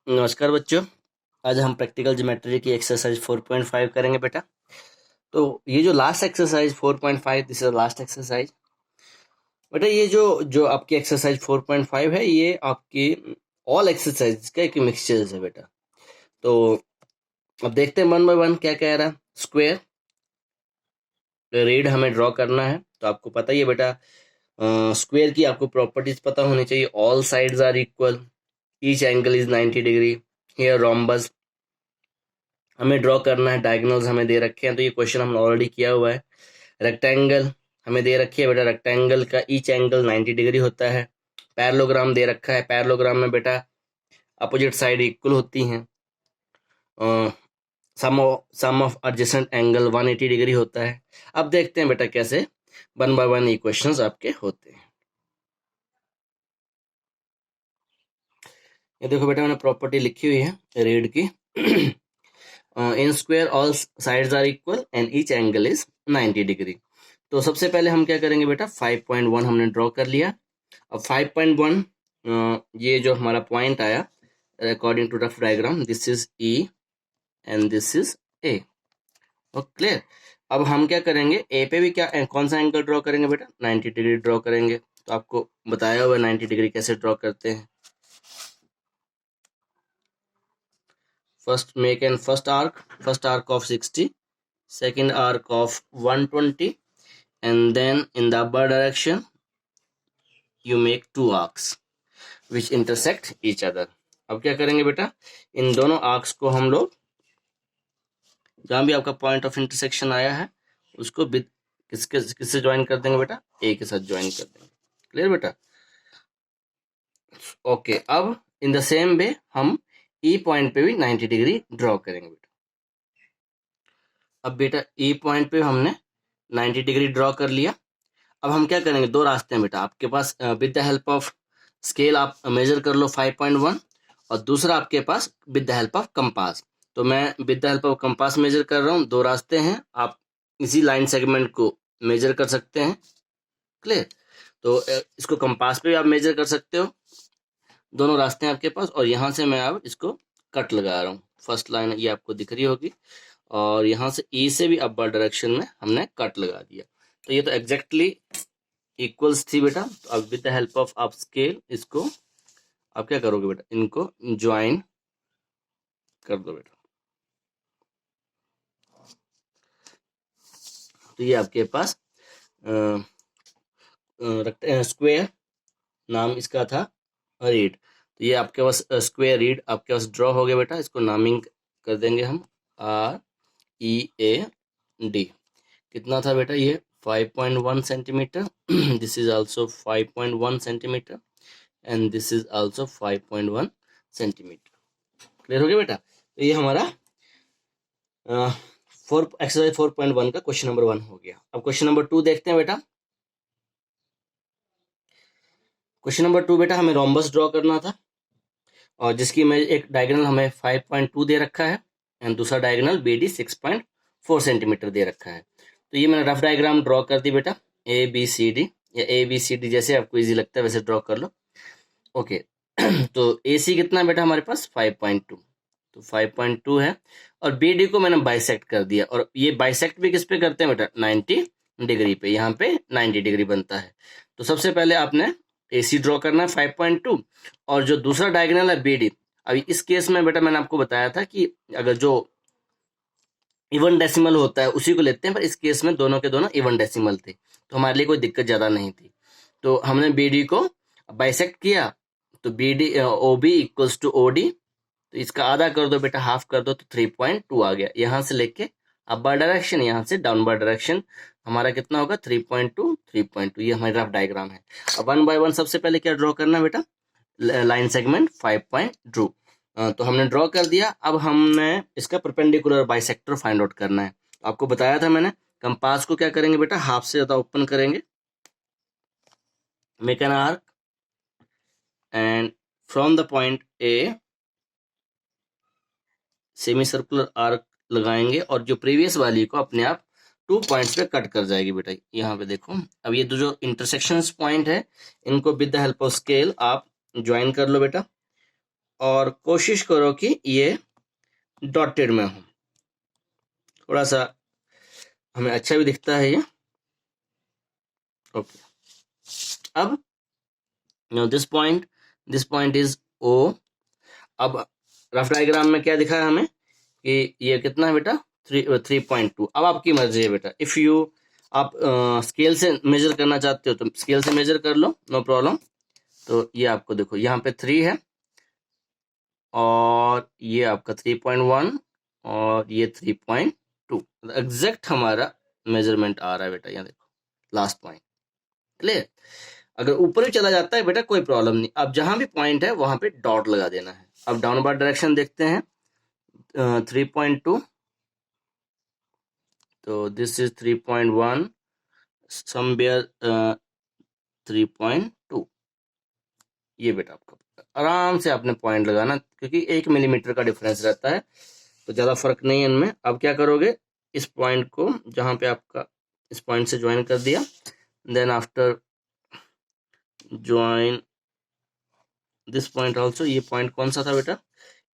नमस्कार बच्चों। आज हम प्रैक्टिकल ज्योमेट्री की एक्सरसाइज 4.5 करेंगे बेटा। तो ये जो last exercise 4.5, this is last exercise बेटा। ये जो जो आपकी एक्सरसाइज 4.5 है, ये आपकी ऑल एक्सरसाइज का एक मिक्सचर है बेटा। तो अब देखते हैं वन बाय वन क्या कह रहा है। स्क्वायर रेड हमें ड्रॉ करना है। तो आपको पता ही है बेटा, स्क्वायर की आपको प्रॉपर्टीज पता होनी चाहिए। All sides are equal, each angle is 90 degree, here rhombus हमें ड्रॉ करना है। डायगोनल्स हमें दे रखे हैं, तो ये क्वेश्चन हमने ऑलरेडी किया हुआ है। रेक्टेंगल हमें दे रखी है बेटा, रेक्टेंगल का ईच एंगल 90 डिग्री होता है। पैरेललोग्राम दे रखा है, पैरेललोग्राम में बेटा अपोजिट साइड इक्वल होती हैं। सम ऑफ एडजेसेंट एंगल 180 डिग्री होता है। अब देखते हैं बेटा कैसे वन बाय वन ये क्वेश्चंस आपके होते हैं। ये देखो बेटा, मैंने प्रॉपर्टी लिखी हुई है रेड की। In square all sides are equal and each angle is 90 degree. तो सबसे पहले हम क्या करेंगे बेटा, 5.1 हमने ड्रॉ कर लिया। अब 5.1 ये जो हमारा पॉइंट आया according to rough diagram, this is E and this is A. Clear. अब हम क्या करेंगे, ए पे भी क्या कौन सा एंगल ड्रॉ करेंगे बेटा, 90 डिग्री ड्रॉ करेंगे। तो आपको बताया हुआ 90 डिग्री कैसे ड्रॉ करते हैं। First make an first arc of 60, second arc of 120, and then in the upper direction you make two arcs which intersect each other. अब क्या करेंगे बेटा, इन दोनों आर्क्स को हम लोग जहां भी आपका पॉइंट ऑफ इंटरसेक्शन आया है उसको किससे ज्वाइन कर देंगे बेटा, ए के साथ ज्वाइन कर देंगे। क्लियर बेटा। ओके, अब इन द सेम वे हम ई पॉइंट पे भी 90 डिग्री ड्रॉ करेंगे बेटा। अब बेटा ई पॉइंट पे हमने 90 डिग्री ड्रॉ कर लिया। अब हम क्या करेंगे, दो रास्ते हैं बेटा आपके पास। With the help of scale आप मेजर कर लो 5.1, और दूसरा आपके पास with the help of compass. तो मैं with the help of compass measure कर रहा हूँ। दो रास्ते हैं, आप इसी लाइन सेगमेंट को मेजर कर सकते हैं। क्लियर। तो इसको कंपास पे भी आप मेजर कर सकते हो। दोनों रास्ते हैं आपके पास, और यहाँ से मैं अब इसको कट लगा रहा हूँ। फर्स्ट लाइन ये आपको दिख रही होगी, और यहाँ से ई से भी अपर डायरेक्शन में हमने कट लगा दिया। तो ये तो एग्जैक्टली इक्वल्स थी बेटा। तो अब विद द हेल्प ऑफ आप स्केल इसको आप क्या करोगे बेटा, इनको ज्वाइन कर दो बेटा। तो ये आपके पास स्क्वायर नाम इसका था रीड। तो ये आपके पास स्क्वायर रीड आपके पास ड्रॉ हो गया बेटा। इसको नामिंग कर देंगे हम READ। कितना था बेटा ये, 5.1 centimetre. This is also 5.1 centimetre and this is also 5.1 centimetre. Clear हो गया बेटा। तो ये हमारा एक्सरसाइज 4.1 का क्वेश्चन नंबर 1 हो गया। अब क्वेश्चन नंबर 2 देखते हैं बेटा। क्वेश्चन नंबर 2 बेटा, हमें रोम्बस ड्रॉ करना था, और जिसकी मैं एक डायगोनल हमें 5.2 दे रखा है एंड दूसरा डायगोनल BD 6.4 सेंटीमीटर दे रखा है। तो ये मैंने रफ डायग्राम ड्रॉ कर दी बेटा, ABCD, या ABCD जैसे आपको इजी लगता है वैसे ड्रॉ कर लो। ओके। तो AC कितना है बेटा हमारे पास 5.2, तो 5.2 है, और BD को मैंने बाइसेक्ट कर दिया। और ये बाइसेक्ट भी किस पे करते हैं बेटा, 90 डिग्री पे। यहाँ पे 90 डिग्री बनता है। तो सबसे पहले आपने AC ड्रॉ करना है 5.2, और जो दूसरा डायगोनल है BD। अभी इस केस में बेटा मैंने आपको बताया था कि अगर जो इवन डेसिमल होता है उसी को लेते हैं, पर इस केस में दोनों के दोनों इवन डेसिमल थे, तो हमारे लिए कोई दिक्कत ज्यादा नहीं थी। तो हमने BD को बाइसेक्ट किया, तो BD OB equals to OD। तो इसका आधा कर दो बेटा, हाफ कर दो, तो 3.2 आ गया। यहाँ से लेके अपर डायरेक्शन, यहाँ से डाउनवर्ड डायरेक्शन हमारा कितना होगा, 3.2 3.2। ये हमारी रफ डायग्राम है। अब वन बाय वन सबसे पहले क्या ड्रॉ करना है बेटा, लाइन सेगमेंट 5.2। तो हमने ड्रॉ कर दिया। अब हमने इसका परपेंडिकुलर बाइसेक्टर फाइंड आउट करना है। आपको बताया था मैंने, कंपास को क्या करेंगे बेटा, हाफ से ज्यादा ओपन करेंगे, make an arc, and from the point A semi circular arc लगाएंगे, और जो प्रीवियस वाली को अपने आप 2 पॉइंट्स पे कट कर जाएगी बेटा। यहाँ पे देखो, अब ये जो इंटरसेक्शन पॉइंट है, इनको with the help of scale आप ज्वाइन कर लो बेटा। और कोशिश करो कि ये डॉटेड में हो, थोड़ा सा हमें अच्छा भी दिखता है ये। ओके, अब नाउ दिस पॉइंट इज ओ। अब रफ डायग्राम में क्या दिखा है हमें कि ये कितना है बेटा 3.2। अब आपकी मर्जी है बेटा, इफ यू आप स्केल से मेजर करना चाहते हो तो स्केल से मेजर कर लो, नो प्रॉब्लम। तो ये आपको देखो यहाँ पे 3 है और ये आपका 3.1 और ये 3.2, एग्जैक्ट हमारा मेजरमेंट आ रहा है बेटा। यहाँ देखो लास्ट पॉइंट, क्लियर। अगर ऊपर भी चला जाता है बेटा कोई प्रॉब्लम नहीं, अब जहां भी पॉइंट है वहां पे डॉट लगा देना है। अब डाउनवर्ड डायरेक्शन देखते हैं 3.2, तो दिस इज 3.1 समवेयर 3.2। ये बेटा आपका आराम से आपने पॉइंट लगाना, क्योंकि 1 मिलीमीटर का डिफरेंस रहता है तो ज़्यादा फर्क नहीं है इनमें। अब क्या करोगे, इस पॉइंट को जहाँ पे आपका इस पॉइंट से ज्वाइन कर दिया, then after join this point also. ये पॉइंट कौन सा था बेटा,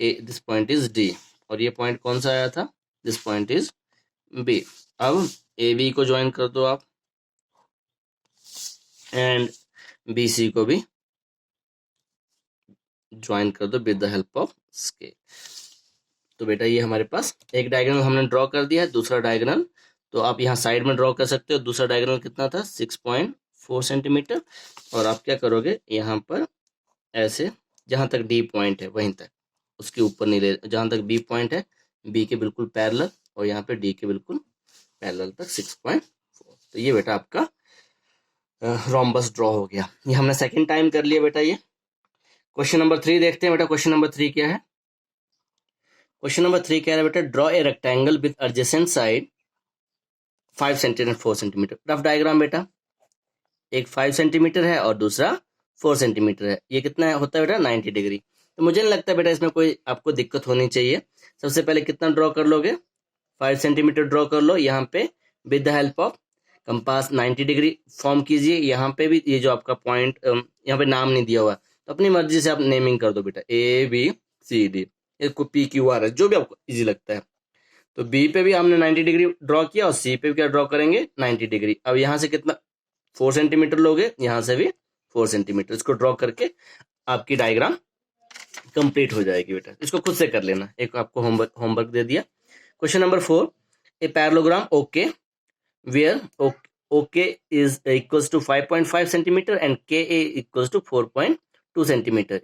दिस पॉइंट इज डी, और ये पॉइंट कौन सा आया था, दिस पॉइंट इज बी। अब ए बी को ज्वाइन कर दो आप, एंड बी सी को भी ज्वाइन कर दो with the help of scale. तो बेटा ये हमारे पास एक डायगोनल हमने ड्रॉ कर दिया है, दूसरा डायगोनल तो आप यहाँ साइड में ड्रॉ कर सकते हो। दूसरा डायगोनल कितना था 6.4 सेंटीमीटर, और आप क्या करोगे यहाँ पर ऐसे जहाँ तक डी पॉइंट है वहीं तक, उसके ऊपर नहीं ले, जहाँ तक बी पॉइंट है बी के बिल्कुल पैरेलल और यहाँ पे डी के बिल्कुल पैरेलल तक 6.4। तो ये बेटा आपका रोम्बस ड्रॉ हो गया। ये हमने सेकंड टाइम कर लिया बेटा। ये क्वेश्चन नंबर 3 देखते हैं बेटा। क्वेश्चन नंबर 3 क्या है, क्वेश्चन नंबर 3 क्या है बेटा, draw a rectangle with adjacent side 5 centimetre 4 centimetre. Rough diagram बेटा, एक 5 सेंटीमीटर है और दूसरा 4 सेंटीमीटर है। ये कितना होता है बेटा 90 डिग्री। तो मुझे नहीं लगता बेटा इसमें कोई आपको दिक्कत होनी चाहिए। सबसे पहले कितना ड्रॉ कर लोगे, 5 सेंटीमीटर ड्रॉ कर लो। यहाँ पे with the help of compass 90 degree form कीजिए। यहाँ पे भी ये जो आपका पॉइंट यहाँ पे नाम नहीं दिया हुआ, तो अपनी मर्जी से आप नेमिंग कर दो बेटा, ए बी सी डी, इसको पी क्यू आर है, जो भी आपको इजी लगता है। तो बी पे भी हमने 90 डिग्री ड्रॉ किया और सी पे भी क्या ड्रॉ करेंगे 90 डिग्री। अब यहाँ से कितना 4 सेंटीमीटर लोगे, यहाँ से भी 4 सेंटीमीटर, इसको ड्रॉ करके आपकी डायग्राम कंप्लीट हो जाएगी बेटा। इसको खुद से कर लेना, एक आपको होमवर्क दे दिया। Question number 4, a parallelogram okay where OK is equals to 5.5 centimeter and KA equals to 4.2 centimeter.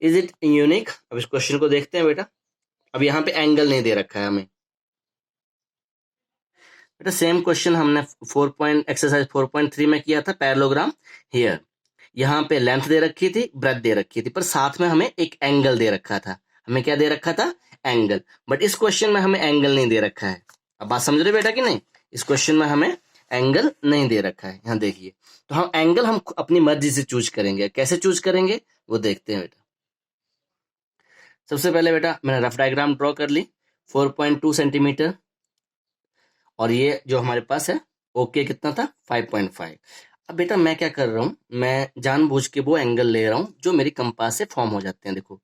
Is it unique? अब इस क्वेश्चन को देखते हैं बेटा। अब यहाँ पे एंगल नहीं दे रखा है हमें बेटा। सेम क्वेश्चन हमने एक्सरसाइज 4.3 में किया था, पैरेललोग्राम हियर। यहाँ पे लेंथ दे रखी थी, ब्रेथ दे रखी थी, पर साथ में हमें एक एंगल दे रखा था। हमें क्या दे रखा था, एंगल। बट इस क्वेश्चन में हमें एंगल नहीं दे रखा है। अब बात समझ रहे बेटा कि नहीं, इस क्वेश्चन में हमें एंगल नहीं दे रखा है। यहाँ देखिए, तो हम एंगल हम अपनी मर्जी से चूज करेंगे। कैसे चूज करेंगे वो देखते हैं बेटा। सबसे पहले बेटा मैंने रफ डायग्राम ड्रॉ कर ली, 4.2 सेंटीमीटर, और ये जो हमारे पास है ओके कितना था 5.5। अब बेटा मैं क्या कर रहा हूँ, मैं जानबूझ के वो एंगल ले रहा हूँ जो मेरी कंपास से फॉर्म हो जाते हैं। देखो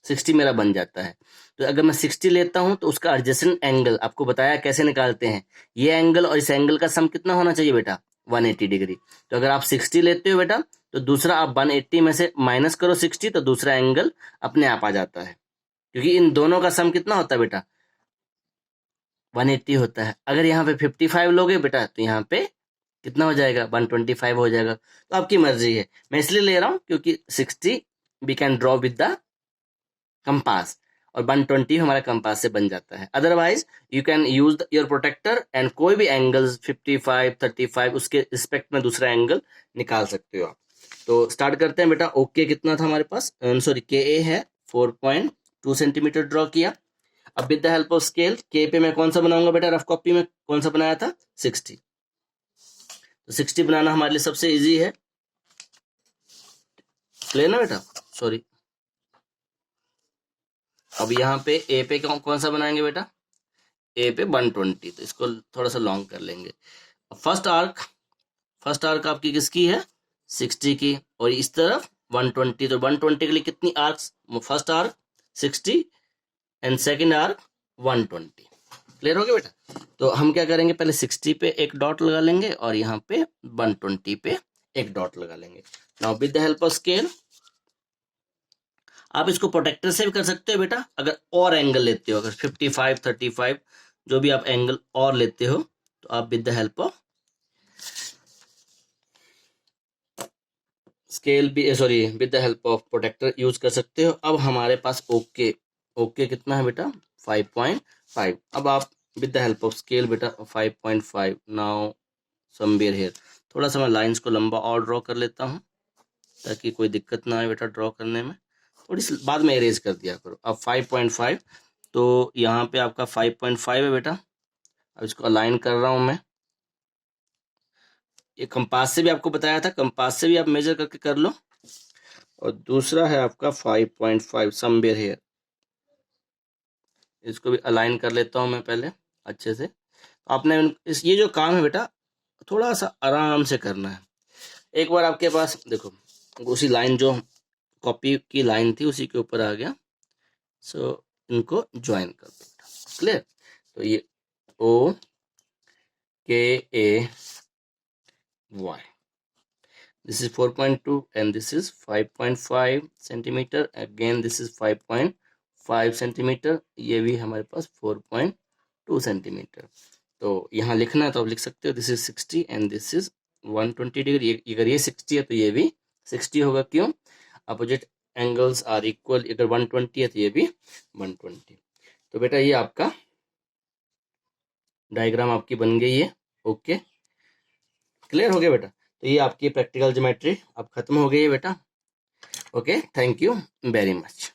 60 मेरा बन जाता है। तो अगर मैं 60 लेता हूं तो उसका एडजेसेंट एंगल आपको बताया कैसे निकालते हैं। ये एंगल और इस एंगल का सम कितना होना चाहिए बेटा 180 डिग्री। तो अगर आप 60 लेते हो बेटा तो दूसरा आप 180 में से माइनस करो 60, तो दूसरा एंगल अपने आप आ जाता है, क्योंकि इन दोनों का सम कितना होता है बेटा 180 होता है। अगर यहाँ पे 55 लोगे बेटा तो यहाँ पे कितना हो जाएगा 125 हो जाएगा। तो आपकी मर्जी है, मैं इसलिए ले रहा हूँ क्योंकि 60 we can draw with the compass और 120 हमारा कंपास से बन जाता है। Otherwise you can use your protractor and कोई भी एंगल्स 55 35 उसके रिस्पेक्ट में दूसरा एंगल निकाल सकते हो आप। तो स्टार्ट करते हैं बेटा। ओके कितना था हमारे पास, सॉरी के ए है 4.2 सेंटीमीटर ड्रॉ किया। अब with the help of scale के पे मैं कौन सा बनाऊंगा बेटा, रफ कॉपी में कौन सा बनाया था 60। तो 60 बनाना हमारे लिए सबसे इजी है, लेना बेटा, सॉरी। अब यहाँ पे ए पे कौन सा बनाएंगे बेटा, ए पे 120, तो इसको थोड़ा सा लॉन्ग कर लेंगे। फर्स्ट आर्क आपकी किसकी है 60 की, और इस तरफ 120, तो 120 के लिए कितनी arcs, first arc 60 and second arc 120। Clear हो गया बेटा। तो हम क्या करेंगे, पहले 60 पे एक डॉट लगा लेंगे और यहाँ पे 120 पे एक डॉट लगा लेंगे। Now with the help of scale, आप इसको प्रोटेक्टर से भी कर सकते हो बेटा, अगर और एंगल लेते हो, अगर 55 35 जो भी आप एंगल और लेते हो, तो आप with the help of scale भी, sorry, with the help of protractor use कर सकते हो। अब हमारे पास ओके कितना है बेटा, 5.5। अब आप with the help of scale बेटा 5.5, नाउ समवेयर हियर, थोड़ा सा मैं लाइंस को लंबा और ड्रॉ कर लेता हूँ ताकि कोई दिक्कत ना आए बेटा ड्रॉ करने में, थोड़ी सी बाद में इरेज कर दिया करो। अब 5.5, तो यहाँ पे आपका 5.5 है बेटा। अब इसको अलाइन कर रहा हूँ मैं, ये कंपास से भी आपको बताया था, कंपास से भी आप मेजर करके कर लो। और दूसरा है आपका 5.5 समवेयर हियर, इसको भी अलाइन कर लेता हूँ मैं पहले अच्छे से। आपने ये जो काम है बेटा थोड़ा सा आराम से करना है। एक बार आपके पास देखो उसी लाइन जो कॉपी की लाइन थी उसी के ऊपर आ गया, सो इनको ज्वाइन कर दो बेटा। क्लियर, तो ये O K A Y, this is 4.2 and this is 5.5 centimetre, again this is 5.5 centimetre, ये भी हमारे पास 4.2 सेंटीमीटर। तो यहाँ लिखना है तो आप लिख सकते हो, this is 60 and this is 120 degree. अगर ये 60 है तो ये भी 60 होगा, क्यों, अपोजिट एंगल्स आर इक्वल। अगर 120 है तो ये भी 120। तो बेटा ये आपका डायग्राम आपकी बन गई है। ओके, क्लियर हो गया बेटा। तो ये आपकी प्रैक्टिकल ज्योमेट्री अब खत्म हो गई है बेटा। Okay, thank you very much.